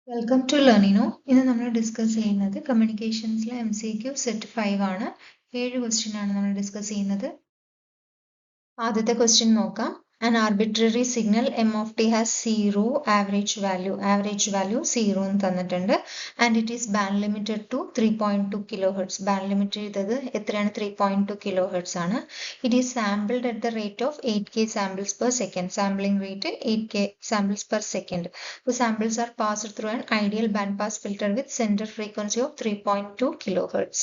Welcome to Learnino. ഇന്ന് നമ്മൾ discuss ചെയ്യുന്നത് കമ്മ്യൂണിക്കേഷൻസിലെ MCQ സെറ്റ് 5 ആണ്. 7 ക്വസ്റ്റ്യൻ ആണ് നമ്മൾ ഡിസ്കസ് ചെയ്യുന്നത്. ആദ്യത്തെ ക്വസ്റ്റ്യൻ നോക്കാം. An arbitrary signal m of t has 0 average value 0 എന്ന് തന്നിട്ടുണ്ട് and it is band limited to 3.2 kilohertz. band limit ചെയ്തത് എത്രയാണ്? 3.2 kilohertz ആണ്. It is sampled at the rate of 8k samples per second. Sampling rate 8k samples per second. The samples are passed through an ideal band pass filter with center frequency of 3.2 kilohertz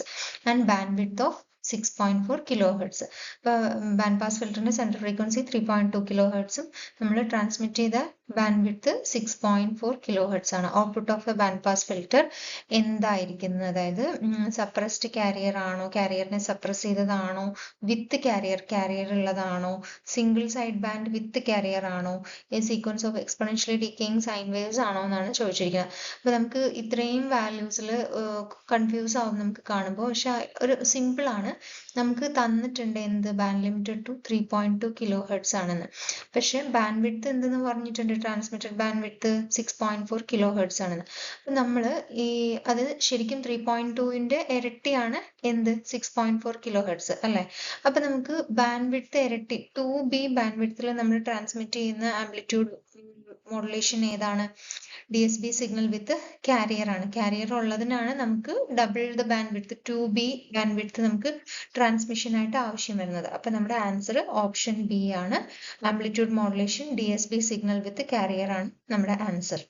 and bandwidth of 6.4 kilohertz. Band pass ഫിൽറ്ററിന്റെ central frequency 3.2 കിലോഹെർട്സും നമ്മൾ transmit ചെയ്ത bandwidth 6.4 kilohertz ആണ്. Output of a band pass filter എന്തായിരിക്കുന്നത്? അതായത് suppressed carrier ആണോ, കാരിയറിനെ suppress ചെയ്തതാണോ, വിത്ത് കാരിയർ ഉള്ളതാണോ, single side band with carrier ആണോ, a sequence of exponentially decaying sine waves ആണോ എന്നാണ് ചോദിച്ചിരിക്കുന്നത്. അപ്പോൾ നമുക്ക് ഇത്രയും വാല്യൂസിൽ കൺഫ്യൂസ് ആവും നമുക്ക് കാണുമ്പോൾ. പക്ഷെ ഒരു സിമ്പിൾ ആണ്. നമുക്ക് തന്നിട്ടുണ്ട് എന്ത്? Band limited to 3.2 kilohertz ആണെന്ന്. പക്ഷെ ബാൻഡ് വിഡ്ത്ത് എന്തെന്ന് പറഞ്ഞിട്ടുണ്ട്? Transmitted bandwidth 6.4 kilohertz ആണെന്ന്. അപ്പൊ നമ്മൾ അത് ശരിക്കും 3.2ന്റെ ഇരട്ടിയാണ് എന്ത്? 6.4 കിലോ ഹെർട്സ് അല്ലെ? അപ്പൊ നമുക്ക് ബാൻഡ് വിഡ്ത്ത് ഇരട്ടി 2b ബാൻഡ് വിഡ്ത്തിൽ നമ്മൾ ട്രാൻസ്മിറ്റ് ചെയ്യുന്ന ആംപ്ലിറ്റ്യൂഡ് മോഡുലേഷൻ ഏതാണ്? DSB സിഗ്നൽ വിത്ത് കാരിയർ ആണ്. കാരിയർ ഉള്ളതിനാണ് നമുക്ക് double the band width 2b band width നമുക്ക് ട്രാൻസ്മിഷൻ ആയിട്ട് ആവശ്യം വരുന്നത്. അപ്പൊ നമ്മുടെ ആൻസർ ഓപ്ഷൻ ബി ആണ്. ആംപ്ലിറ്റ്യൂഡ് മോഡുലേഷൻ DSB സിഗ്നൽ വിത്ത് കാരിയർ ആണ് നമ്മുടെ answer.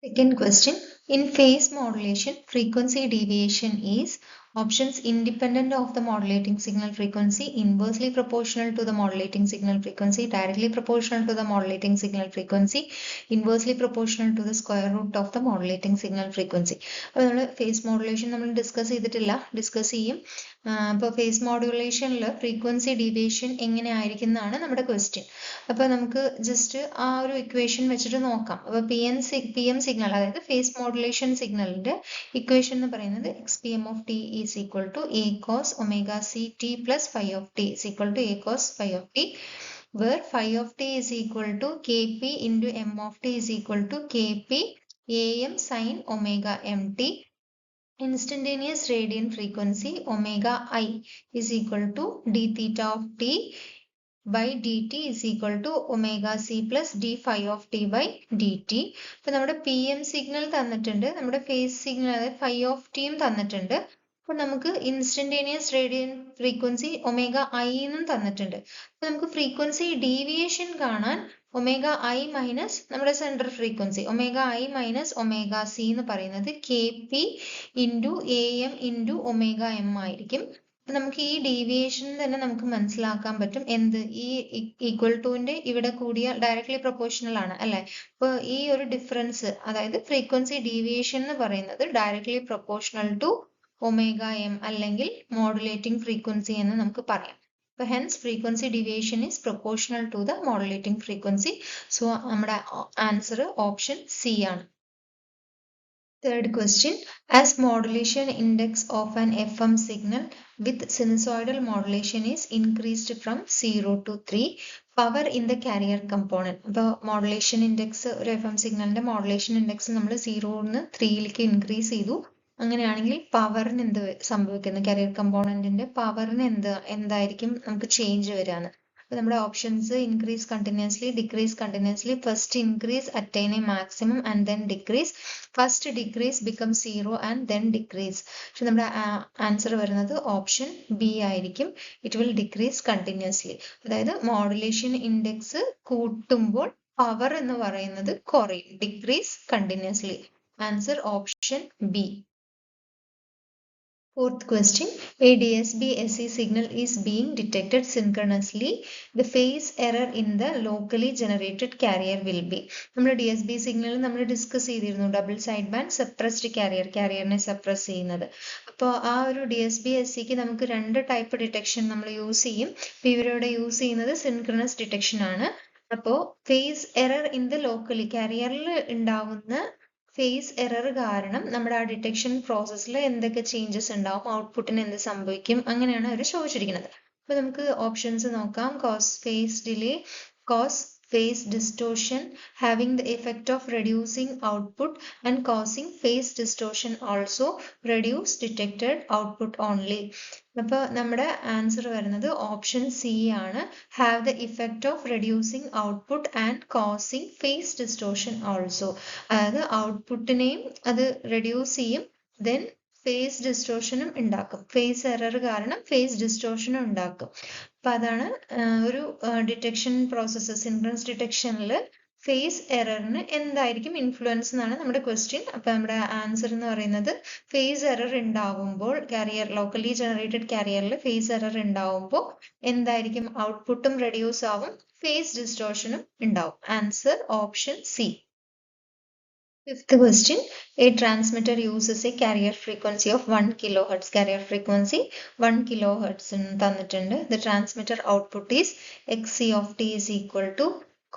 Second question, in phase modulation, frequency deviation is options independent of the modulating signal frequency, inversely proportional to the modulating signal frequency, directly proportional to the modulating signal frequency, inversely proportional to the square root of the modulating signal frequency. അപ്പോൾ നമ്മൾ face modulation നമ്മൾ discuss ചെയ്യും. അപ്പോൾ face മോഡുലേഷനിൽ frequency deviation എങ്ങനെ ആയിരിക്കും എന്നാണ് നമ്മുടെ question. അപ്പോൾ നമുക്ക് ജസ്റ്റ് ആ ഒരു ഇക്വേഷൻ വെച്ചിട്ട് നോക്കാം. അപ്പോൾ PM സിഗ്നൽ, അതായത് ഫേസ് മോഡുലേഷൻ സിഗ്നലിന്റെ ഇക്വേഷൻ എന്ന് പറയുന്നത് XPM of t is equal to A cos omega c t plus phi of t is equal to A cos phi of t, where phi of t is equal to Kp into M of t is equal to Kp AM sin omega mt. Instantaneous radiant frequency omega I is equal to d theta of t by dt is equal to omega c plus d phi of t by dt. അപ്പോൾ നമ്മുടെ PM signal തന്നിട്ടുണ്ട്, നമ്മുടെ face signal അതായത് phi of t തന്നിട്ടുണ്ട്. അപ്പോൾ നമുക്ക് instantaneous radian frequency omega I എന്നും തന്നിട്ടുണ്ട്. അപ്പോൾ നമുക്ക് ഫ്രീക്വൻസി ഡീവിയേഷൻ കാണാൻ ഒമേഗ ഐ മൈനസ് നമ്മുടെ central frequency omega I minus omega C എന്ന് പറയുന്നത് KP into AM into omega M ആയിരിക്കും. നമുക്ക് ഈ ഡീവിയേഷൻ തന്നെ നമുക്ക് മനസ്സിലാക്കാൻ പറ്റും എന്ത്? ഈ ഈക്വൽ ടുവിന്റെ ഇവിടെ കൂടിയ ഡയറക്ട്ലി പ്രൊപ്പോർഷണൽ ആണ് അല്ലെ? അപ്പോൾ ഈ ഒരു ഡിഫറൻസ്, അതായത് ഫ്രീക്വൻസി ഡീവിയേഷൻ എന്ന് പറയുന്നത് directly proportional to omega M അല്ലെങ്കിൽ മോഡുലേറ്റിംഗ് ഫ്രീക്വൻസി എന്ന് നമുക്ക് പറയാം. അപ്പോൾ hence frequency deviation is proportional to the modulating frequency. So നമ്മുടെ ആൻസർ ഓപ്ഷൻ സി ആണ്. Third question, as modulation index of an FM signal with sinusoidal modulation is increased from 0 to 3, power in the carrier component. അപ്പോൾ modulation index ഒരു FM സിഗ്നലിന്റെ modulation index നമ്മൾ 0 3ലേക്ക് increase ചെയ്തു. അങ്ങനെയാണെങ്കിൽ പവറിന് എന്ത് സംഭവിക്കുന്നു? കാരിയർ കമ്പോണന്റിന്റെ പവറിന് എന്തായിരിക്കും നമുക്ക് ചേഞ്ച് വരാന്ന്? അപ്പോൾ നമ്മുടെ options increase continuously, decrease continuously, first increase attain A maximum and then decrease, first decrease become 0 and then decrease. പക്ഷെ നമ്മുടെ ആൻസർ വരുന്നത് ഓപ്ഷൻ ബി ആയിരിക്കും. It will decrease continuously. അതായത് മോഡുലേഷൻ ഇൻഡെക്സ് കൂട്ടുമ്പോൾ പവർ എന്ന് പറയുന്നത് കുറയും, decrease continuously. Answer option B. Fourth question, a DSB SE signal is being detected synchronously. The phase error in the locally generated carrier will be. നമ്മൾ DSB signal നമ്മൾ discuss ചെയ്തിരുന്നു, double side band suppressed കാരിയറിനെ suppress ചെയ്യുന്നത്. അപ്പോൾ ആ ഒരു DSB SEക്ക് നമുക്ക് രണ്ട് ടൈപ്പ് ഡിറ്റക്ഷൻ നമ്മൾ യൂസ് ചെയ്യും. ഇപ്പോൾ ഇവരിവിടെ യൂസ് ചെയ്യുന്നത് സിൻക്രണസ് ഡിറ്റക്ഷൻ ആണ്. അപ്പോൾ phase error in the locally കാരിയറിൽ ഉണ്ടാവുന്ന ഫേസ് എറർ കാരണം നമ്മുടെ ആ ഡിറ്റക്ഷൻ പ്രോസസ്സിൽ എന്തൊക്കെ ചേഞ്ചസ് ഉണ്ടാവും, ഔട്ട്പുട്ടിന് എന്ത് സംഭവിക്കും, അങ്ങനെയാണ് അവർ ചോദിച്ചിരിക്കുന്നത്. അപ്പോൾ നമുക്ക് ഓപ്ഷൻസ് നോക്കാം. Cause phase delay, cause phase distortion, having the effect of reducing output and causing phase distortion also, reduce detected output only. അപ്പോൾ നമ്മുടെ ആൻസർ വരുന്നത് ഓപ്ഷൻ സി ആണ്. Have the effect of reducing output and causing phase distortion also. അതായത് ഔട്ട്പുട്ടിനെയും അത് reduce ചെയ്യും, then ഫേസ് ഡിസ്റ്റോർഷനും ഉണ്ടാക്കും. ഫേസ് എറർ കാരണം ഫേസ് ഡിസ്റ്റോർഷനും ഉണ്ടാക്കും. അപ്പൊ അതാണ് ഒരു ഡിറ്റക്ഷൻ പ്രോസസ്സ്, സിൻക്രണസ് ഡിറ്റക്ഷനിൽ ഫേസ് എററിന് എന്തായിരിക്കും ഇൻഫ്ലുവൻസ് എന്നാണ് നമ്മുടെ ക്വസ്റ്റ്യൻ. അപ്പൊ നമ്മുടെ ആൻസർ എന്ന് പറയുന്നത് ഫേസ് എറർ ഉണ്ടാവുമ്പോൾ കാരിയർ, ലോക്കലി ജനറേറ്റഡ് കാരിയറിൽ ഫേസ് എറർ ഉണ്ടാവുമ്പോൾ എന്തായിരിക്കും, ഔട്ട്പുട്ടും റെഡ്യൂസ് ആവും, ഫേസ് ഡിസ്റ്റോർഷനും ഉണ്ടാവും. Answer option C. Fifth question, a transmitter uses a carrier frequency of 1 kilohertz. Carrier frequency 1 kilohertz തന്നിട്ടുണ്ട്. The transmitter output is xc of t is equal to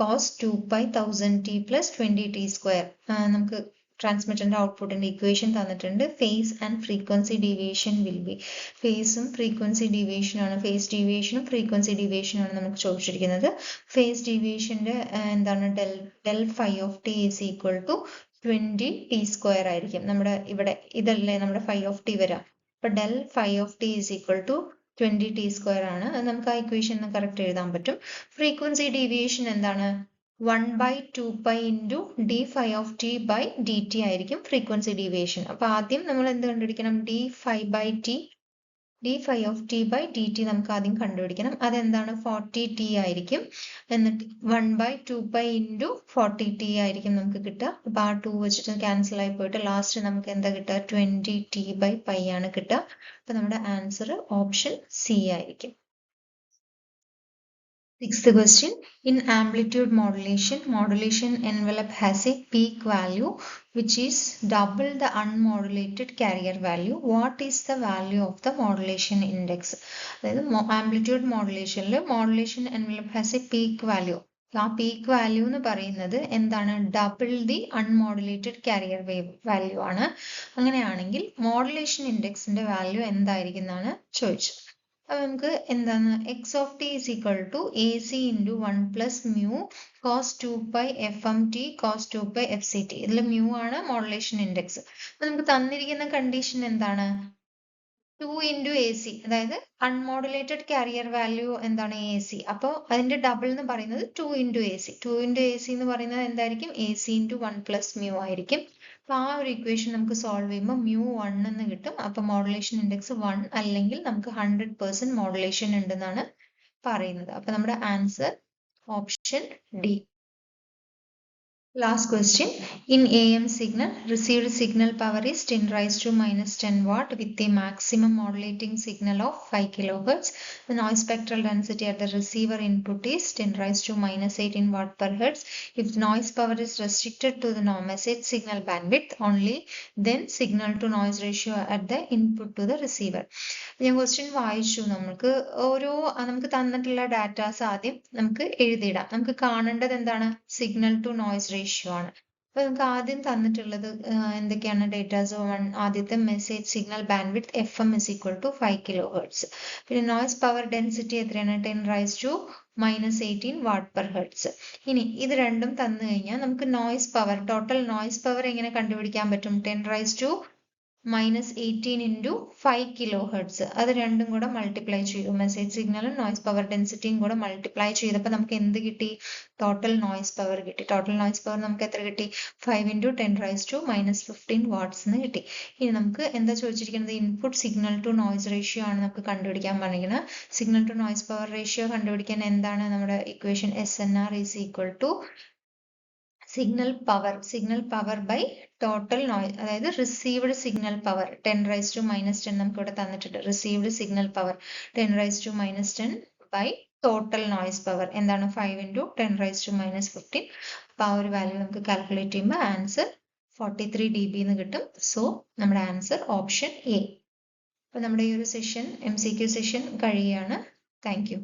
cos 2 pi 1000 t plus 20 t square. നമുക്ക് ട്രാൻസ്മിറ്ററിന്റെ ഔട്ട്പുട്ടിന്റെ equation തന്നിട്ടുണ്ട്. Phase and frequency deviation will be. ഫേസും frequency ഡീവിയേഷനാണ്, phase ഡീവിയേഷനും frequency ഡീവിയേഷനാണ് നമുക്ക് ചോദിച്ചിരിക്കുന്നത്. ഫേസ് ഡീവിയേഷന്റെ എന്താണ്, del phi of T is equal to 20 T square ആയിരിക്കും. നമ്മുടെ ഇവിടെ ഇതല്ലേ നമ്മുടെ ഫൈ ഓഫ് ടി വരാം. അപ്പൊ del phi of T is equal to 20 T square ആണ്. അത് നമുക്ക് ആ ഇക്വേഷൻ കറക്റ്റ് എഴുതാൻ പറ്റും. ഫ്രീക്വൻസി ഡീവിയേഷൻ എന്താണ്, 1/2 pi into D phi of T by D T ആയിരിക്കും ഫ്രീക്വൻസി ഡീവിയേഷൻ. അപ്പൊ ആദ്യം നമ്മൾ എന്ത് കണ്ടുപിടിക്കണം, D phi of T by D T നമുക്ക് ആദ്യം കണ്ടുപിടിക്കണം. അതെന്താണ്, 40 ടി ആയിരിക്കും. എന്നിട്ട് 1/2 പൈ ഇൻറ്റു 40 ടി ആയിരിക്കും നമുക്ക് കിട്ടുക. അപ്പൊ ആ 2 വെച്ചിട്ട് ക്യാൻസൽ ആയി പോയിട്ട് ലാസ്റ്റ് നമുക്ക് എന്താ കിട്ടുക, 20 ടി ബൈ പൈ ആണ് കിട്ടുക. അപ്പൊ നമ്മുടെ ആൻസർ ഓപ്ഷൻ സി ആയിരിക്കും. Sixth question, in amplitude modulation, modulation envelope has a peak value which is double the unmodulated carrier value. What is the value of the modulation index? അതായത് amplitude modulation modulation envelope has a peak value. ആ peak value എന്ന് പറയുന്നത് എന്താണ്, double the unmodulated carrier wave value ആണ്. അങ്ങനെയാണെങ്കിൽ modulation ഇൻഡെക്സിന്റെ value എന്തായിരിക്കും എന്നാണ് ചോദിച്ചത്. അപ്പൊ നമുക്ക് എന്താണ്, X of T is equal to A C into 1 plus mu cos 2 pi F M T cos 2 pi F C T. ഇതിൽ മ്യൂ ആണ് മോഡുലേഷൻ ഇൻഡെക്സ്. അപ്പൊ നമുക്ക് തന്നിരിക്കുന്ന കണ്ടീഷൻ എന്താണ്, 2 ഇൻറ്റു എ സി, അതായത് അൺമോഡുലേറ്റഡ് കാരിയർ വാല്യൂ എന്താണ്, എ സി. അപ്പോൾ അതിന്റെ ഡബിൾ എന്ന് പറയുന്നത് 2 into A C. 2 into A C എന്ന് പറയുന്നത് എന്തായിരിക്കും, A C into 1 plus mu ആയിരിക്കും. അപ്പൊ ആ ഒരു ഇക്വേഷൻ നമുക്ക് സോൾവ് ചെയ്യുമ്പോൾ മ്യൂ 1 എന്ന് കിട്ടും. അപ്പൊ മോഡുലേഷൻ ഇൻഡെക്സ് 1 അല്ലെങ്കിൽ നമുക്ക് 100% മോഡുലേഷൻ ഉണ്ടെന്നാണ് പറയുന്നത്. അപ്പൊ നമ്മുടെ answer option D. Last question, in AM signal, received signal power is 10 raised to minus 10 watt with a maximum modulating signal of 5 kilohertz. The noise spectral density at the receiver input is 10 raised to minus 18 watt per hertz. If noise power is restricted to the message signal bandwidth only, then signal to noise ratio at the input to the receiver. ഞാൻ question വായിച്ചു. നമുക്ക് തന്നിട്ടുള്ള datas ആദ്യം നമുക്ക് എഴുതിയിടാം. നമുക്ക് കാണേണ്ടത് എന്താണ്, signal to noise ratio ആണ്. അപ്പൊ നമുക്ക് ആദ്യം തന്നിട്ടുള്ളത് എന്തൊക്കെയാണ് ഡേറ്റാസ്. ആദ്യത്തെ message signal bandwidth F M is equal to 5 kilohertz. പിന്നെ നോയ്സ് പവർ ഡെൻസിറ്റി എത്രയാണ്, 10 raise to minus 18 watt per hertz. ഇനി ഇത് രണ്ടും തന്നു കഴിഞ്ഞാൽ നമുക്ക് noise power, total noise power എങ്ങനെ കണ്ടുപിടിക്കാൻ പറ്റും, 10 raise to minus 18 into 5 kilohertz. അത് രണ്ടും കൂടെ മൾട്ടിപ്ലൈ ചെയ്തു. മെസ്സേജ് സിഗ്നലും നോയ്സ് പവർ ഡെൻസിറ്റിയും കൂടെ മൾട്ടിപ്ലൈ ചെയ്തപ്പോൾ നമുക്ക് എന്ത് കിട്ടി, ടോട്ടൽ നോയ്സ് പവർ കിട്ടി. ടോട്ടൽ നോയ്സ് പവർ നമുക്ക് എത്ര കിട്ടി, 5 into 10 raised to minus 15 watts എന്ന് കിട്ടി. ഇനി നമുക്ക് എന്താ ചോദിച്ചിരിക്കുന്നത്, input signal to noise ratio ആണ് നമുക്ക് കണ്ടുപിടിക്കാൻ പറഞ്ഞിരിക്കുന്നത്. Signal to noise power ratio കണ്ടുപിടിക്കാൻ എന്താണ് നമ്മുടെ equation, SNR is equal to signal power by total noise, അതായത് received signal power 10 raise to minus 10 നമുക്ക് ഇവിടെ തന്നിട്ടുണ്ട്. Received signal power 10 raise to minus 10 by total noise power എന്താണ്, 5 into 10 raise to minus 15. അപ്പൊ ആ ഒരു വാല്യൂ നമുക്ക് calculate ചെയ്യുമ്പോൾ ആൻസർ 43 dB എന്ന് കിട്ടും. സോ നമ്മുടെ ആൻസർ ഓപ്ഷൻ എ. അപ്പൊ നമ്മുടെ ഈ ഒരു സെഷൻ MCQ സെഷൻ കഴിയുകയാണ്. Thank you.